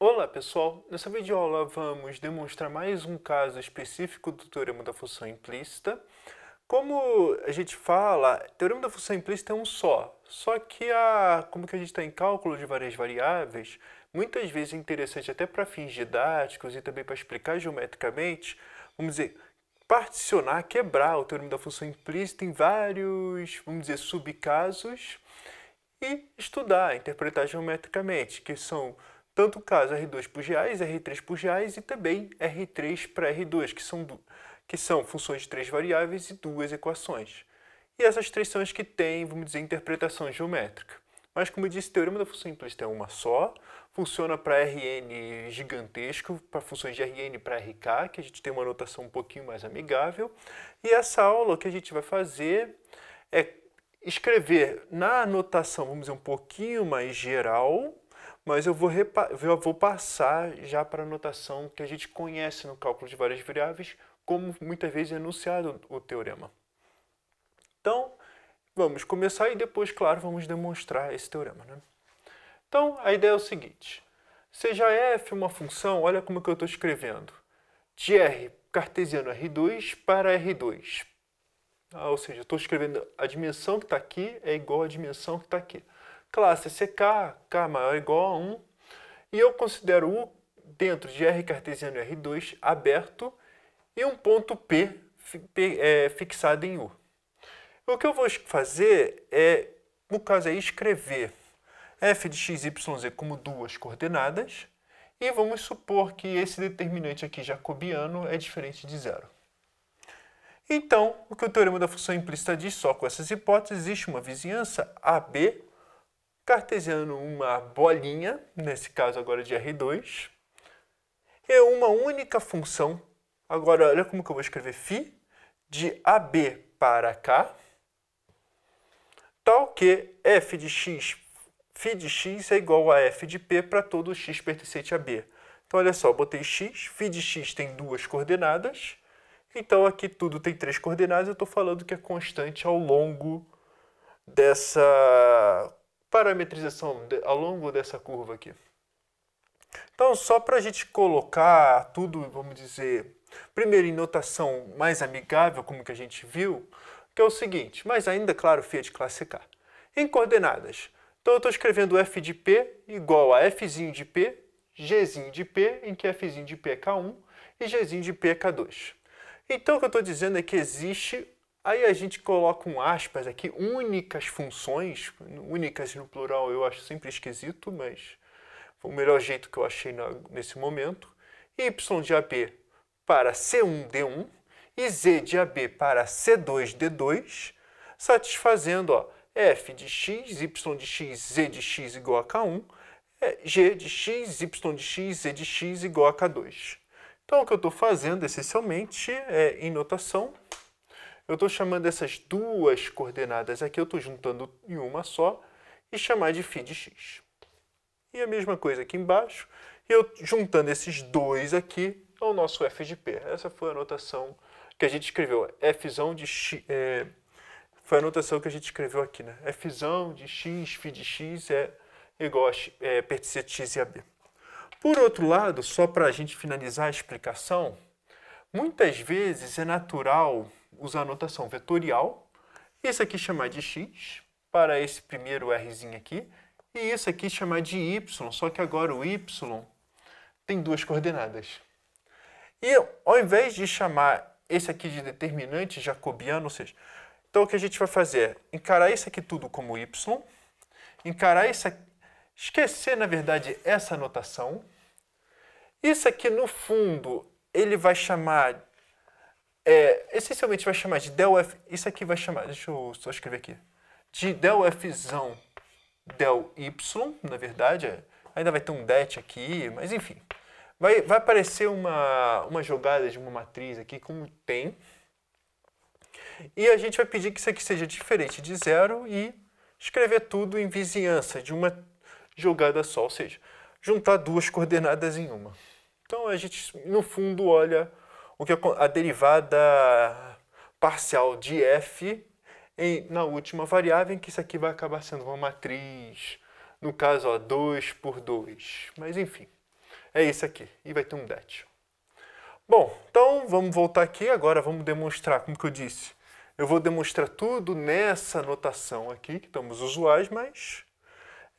Olá pessoal, nessa videoaula vamos demonstrar mais um caso específico do teorema da função implícita. Como a gente fala, teorema da função implícita é um só que como que a gente está em cálculo de várias variáveis, muitas vezes é interessante até para fins didáticos e também para explicar geometricamente, vamos dizer, particionar, quebrar o teorema da função implícita em vários, vamos dizer, subcasos e estudar, interpretar geometricamente, que são tanto o caso R2 por reais, R3 por reais e também R3 para R2, que são funções de três variáveis e duas equações. E essas três são as que têm, vamos dizer, interpretação geométrica. Mas, como eu disse, o teorema da função implícita é uma só, funciona para Rn gigantesco, para funções de Rn para Rk, que a gente tem uma notação um pouquinho mais amigável. E essa aula, o que a gente vai fazer é escrever na notação, vamos dizer, um pouquinho mais geral, mas eu vou passar já para a notação que a gente conhece no cálculo de várias variáveis, como muitas vezes é enunciado o teorema. Então, vamos começar e depois, claro, vamos demonstrar esse teorema, né? Então, a ideia é o seguinte. Seja f uma função, olha como que eu estou escrevendo. De R cartesiano R2 para R2. Ou seja, eu estou escrevendo a dimensão que está aqui é igual à dimensão que está aqui. Classe CK, K maior ou igual a 1. E eu considero U dentro de R cartesiano R2 aberto e um ponto P fixado em U. O que eu vou fazer é, no caso aí, escrever f de x, y, z como duas coordenadas e vamos supor que esse determinante aqui jacobiano é diferente de zero. Então, o que o teorema da função implícita diz, só com essas hipóteses, existe uma vizinhança AB, cartesiano uma bolinha, nesse caso agora de R2, e uma única função, agora olha como que eu vou escrever φ, de AB para K, tal que f de x, φ de x é igual a f de p para todo x pertencente a B. Então, olha só, eu botei x, φ de x tem duas coordenadas, então aqui tudo tem três coordenadas, eu estou falando que é constante ao longo dessa parametrização, ao longo dessa curva aqui. Então, só para a gente colocar tudo, vamos dizer, primeiro em notação mais amigável, como que a gente viu, que é o seguinte, mas ainda, claro, φ é de classe K. Em coordenadas, então eu estou escrevendo f de p igual a fzinho de p, gzinho de p, em que fzinho de p é K1 e gzinho de p é K2. Então, o que eu estou dizendo é que existe, aí a gente coloca um aspas aqui, únicas funções, únicas no plural eu acho sempre esquisito, mas foi o melhor jeito que eu achei nesse momento, y de AB para C1D1 e z de AB para C2D2, satisfazendo f de x, y de x, z de x igual a K1, g de x, y de x, z de x igual a K2. Então, o que eu estou fazendo, essencialmente, em notação, eu estou chamando essas duas coordenadas aqui, eu estou juntando em uma só, e chamar de φ de x. E a mesma coisa aqui embaixo, e eu juntando esses dois aqui, é o nosso f de p. Essa foi a notação que a gente escreveu, fzão de x, foi a notação que a gente escreveu aqui, né? Fzão de x, φ de x é igual a pertencente a x e a b. Por outro lado, só para a gente finalizar a explicação, muitas vezes é natural usar a notação vetorial, isso aqui chamar de x, para esse primeiro rzinho aqui, e isso aqui chamar de y, só que agora o y tem duas coordenadas. E ao invés de chamar esse aqui de determinante jacobiano, ou seja, então o que a gente vai fazer é encarar isso aqui tudo como y, encarar isso aqui, esquecer, na verdade, essa notação. Isso aqui, no fundo, ele vai chamar, essencialmente vai chamar de del f, isso aqui vai chamar, deixa eu só escrever aqui, de del fzão del y, na verdade, ainda vai ter um det aqui, mas enfim, vai aparecer uma jogada de uma matriz aqui, como tem, e a gente vai pedir que isso aqui seja diferente de zero e escrever tudo em vizinhança de uma jogada só, ou seja, juntar duas coordenadas em uma. Então, a gente, no fundo, olha o que a derivada parcial de f na última variável, em que isso aqui vai acabar sendo uma matriz, no caso, 2 por 2. Mas, enfim. é esse aqui, e vai ter um det. Bom, então vamos voltar aqui, agora vamos demonstrar, como que eu disse, eu vou demonstrar tudo nessa notação aqui, que estamos usuais, mas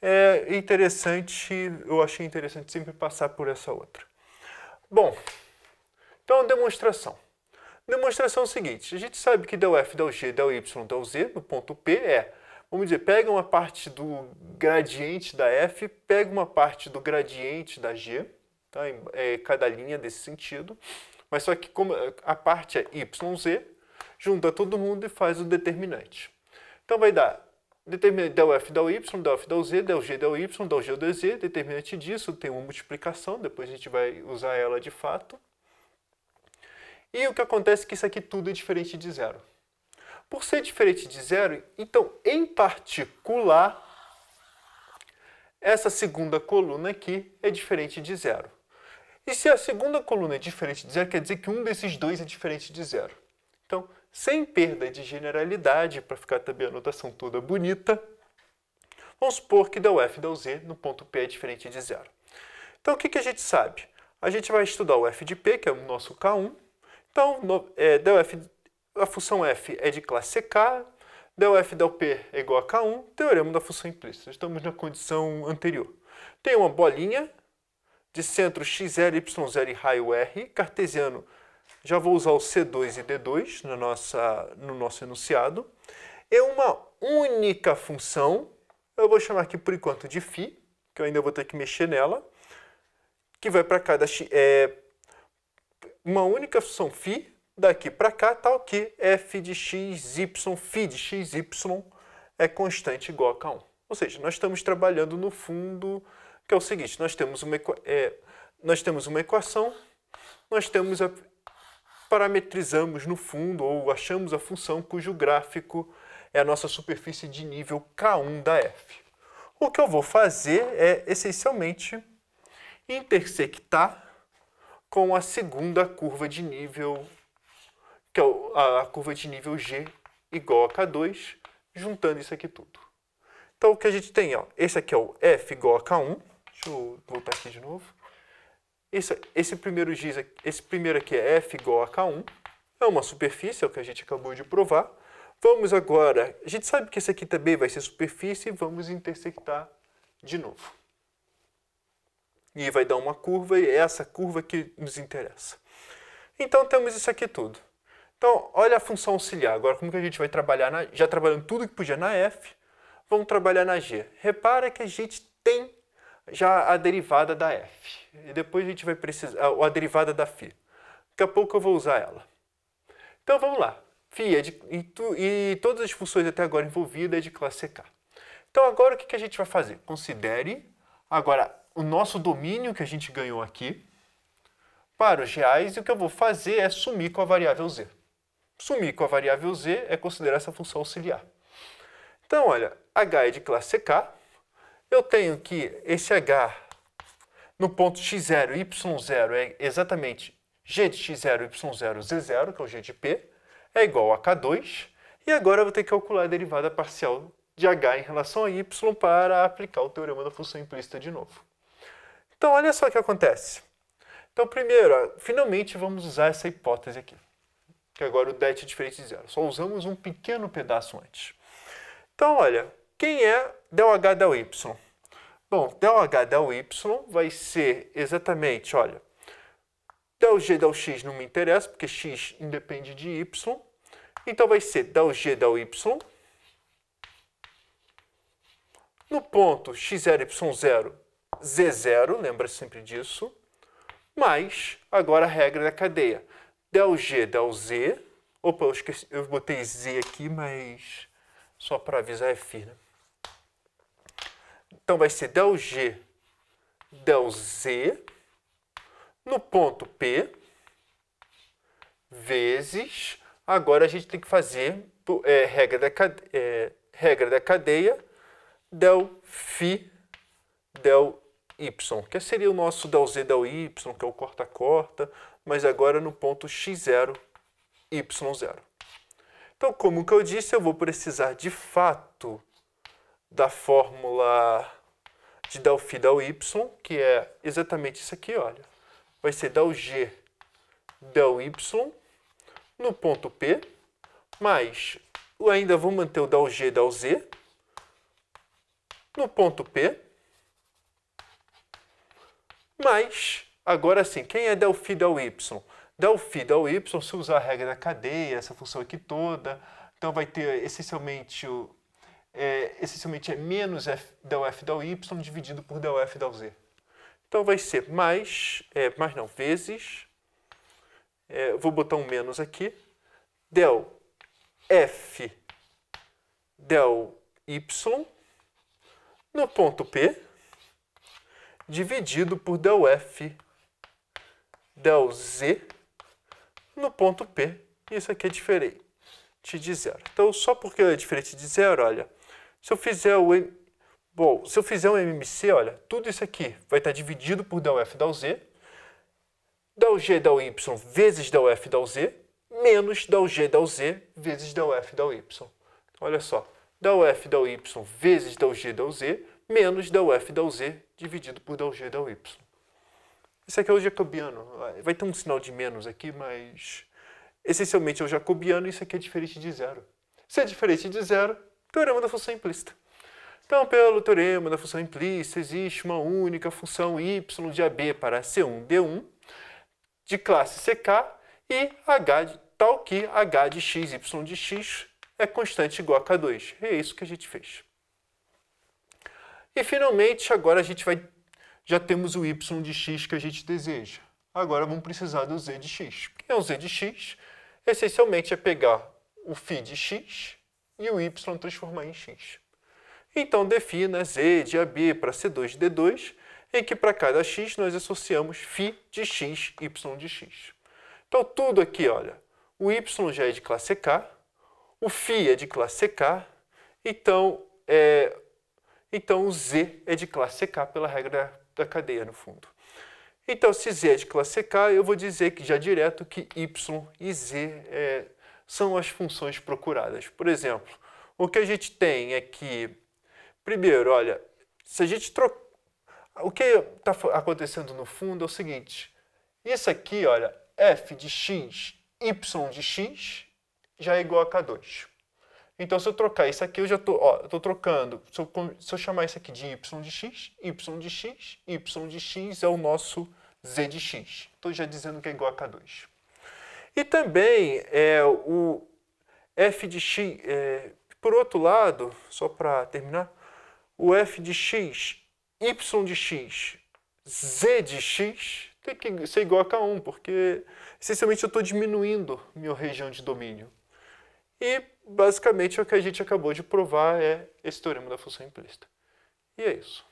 é interessante, eu achei interessante sempre passar por essa outra. Bom, então demonstração. Demonstração é o seguinte, a gente sabe que del F, del G, del Y, del Z, no ponto P é, vamos dizer, pega uma parte do gradiente da F, pega uma parte do gradiente da G, tá? Cada linha desse sentido, mas só que como a parte é YZ, junta todo mundo e faz o determinante. Então vai dar determinante del F, del Y, del F, del Z, del G, del Y, del G, del Z, determinante disso, tem uma multiplicação, depois a gente vai usar ela de fato. E o que acontece é que isso aqui tudo é diferente de zero. Por ser diferente de zero, então, em particular, essa segunda coluna aqui é diferente de zero. E se a segunda coluna é diferente de zero, quer dizer que um desses dois é diferente de zero. Então, sem perda de generalidade, para ficar também a notação toda bonita, vamos supor que del F, del Z no ponto P é diferente de zero. Então, o que a gente sabe? A gente vai estudar o F de P, que é o nosso K1. Então, del F, a função F é de classe K, del F del P é igual a K1, teorema da função implícita. Estamos na condição anterior. Tem uma bolinha de centro x0, y0 e raio R, cartesiano. Já vou usar o C2 e D2 no nosso enunciado. É uma única função, eu vou chamar aqui por enquanto de φ, que eu ainda vou ter que mexer nela, que vai para cada x. Uma única função φ, daqui para cá, tal que f de x, y, φ de x, y é constante igual a K1. Ou seja, nós estamos trabalhando no fundo, que é o seguinte, nós temos uma equação, parametrizamos no fundo, ou achamos a função cujo gráfico é a nossa superfície de nível K1 da f. O que eu vou fazer é, essencialmente, intersectar com a segunda curva de nível, que é a curva de nível G igual a K2, juntando isso aqui tudo. Então, o que a gente tem, ó, esse aqui é o F igual a K1. Deixa eu voltar aqui de novo. Esse primeiro aqui é F igual a K1. É uma superfície, é o que a gente acabou de provar. Vamos agora, a gente sabe que esse aqui também vai ser superfície, vamos intersectar de novo. E vai dar uma curva, e é essa curva que nos interessa. Então, temos isso aqui tudo. Então, olha a função auxiliar. Agora, como que a gente vai trabalhar? Já trabalhando tudo que podia na F, vamos trabalhar na G. Repara que a gente tem já a derivada da F. E depois a gente vai precisar, a derivada da φ. Daqui a pouco eu vou usar ela. Então, vamos lá. φ e todas as funções até agora envolvidas é de classe K. Então, agora o que a gente vai fazer? Considere agora o nosso domínio que a gente ganhou aqui para os reais, e o que eu vou fazer é sumir com a variável z. Sumir com a variável z é considerar essa função auxiliar. Então, olha, h é de classe K, eu tenho que esse h no ponto x0, y0 é exatamente g de x0, y0, z0, que é o g de p, é igual a K2, e agora eu vou ter que calcular a derivada parcial de h em relação a y para aplicar o teorema da função implícita de novo. Então, olha só o que acontece. Então, primeiro, finalmente vamos usar essa hipótese aqui, que agora o det é diferente de zero. Só usamos um pequeno pedaço antes. Então, olha, quem é del h del y? Bom, del h del y vai ser exatamente, olha, del g del x não me interessa, porque x independe de y. Então, vai ser del g del y no ponto x0, y0, z0, lembra sempre disso, mais, agora a regra da cadeia, del g del z, opa, eu esqueci, eu botei z aqui, mas só para avisar é φ, né? Então vai ser del g del z no ponto P vezes, agora a gente tem que fazer regra da cadeia del φ del y, que seria o nosso del z del y, que é o corta-corta, mas agora no ponto x0, y0. Então, como que eu disse, eu vou precisar de fato da fórmula de del φ del y, que é exatamente isso aqui, olha. Vai ser del g del y no ponto P, mais ainda vou manter o del g del z no ponto P, mais, agora sim, quem é del φ del y? Del φ del y, se usar a regra da cadeia, essa função aqui toda, então vai ter essencialmente é menos del f del y dividido por del f del z. Então vai ser vezes, vou botar um menos aqui, del f del y no ponto P, dividido por del f del z no ponto P. Isso aqui é diferente de zero. Então, só porque é diferente de zero, olha, se eu fizer um MMC, olha, tudo isso aqui vai estar dividido por del f del z, del g del y vezes del f del z, menos del g del z vezes del f del y. Então, olha só, del f del y vezes del g del z, menos del f del z dividido por del g del y. Isso aqui é o jacobiano. Vai ter um sinal de menos aqui, mas essencialmente é o jacobiano e isso aqui é diferente de zero. Se é diferente de zero, teorema da função implícita. Então, pelo teorema da função implícita, existe uma única função y de AB para C1, D1, de classe CK, e H tal que H de x, y de x é constante igual a K2. É isso que a gente fez. E, finalmente, agora a gente já temos o y de x que a gente deseja. Agora vamos precisar do z de x. Quem é o z de x? Essencialmente é pegar o φ de x e o y transformar em x. Então, defina z de AB para C2 de D2, em que para cada x nós associamos φ de x, y de x. Então, tudo aqui, olha, o y já é de classe K, o φ é de classe K, então o z é de classe K pela regra da cadeia, no fundo. Então, se z é de classe K, eu vou dizer que já direto que y e z são as funções procuradas. Por exemplo, o que a gente tem é que, primeiro, olha, se a gente trocar... O que está acontecendo no fundo é o seguinte. Isso aqui, olha, f de x, y de x, já é igual a K2. Então, se eu trocar isso aqui, eu já estou trocando. Se eu chamar isso aqui de y de x, y de x, y de x é o nosso z de x. Estou já dizendo que é igual a K2. E também o f de x, por outro lado, só para terminar, o f de x, y de x, z de x tem que ser igual a K1, porque essencialmente eu estou diminuindo minha região de domínio. E, basicamente, o que a gente acabou de provar é esse teorema da função implícita. E é isso.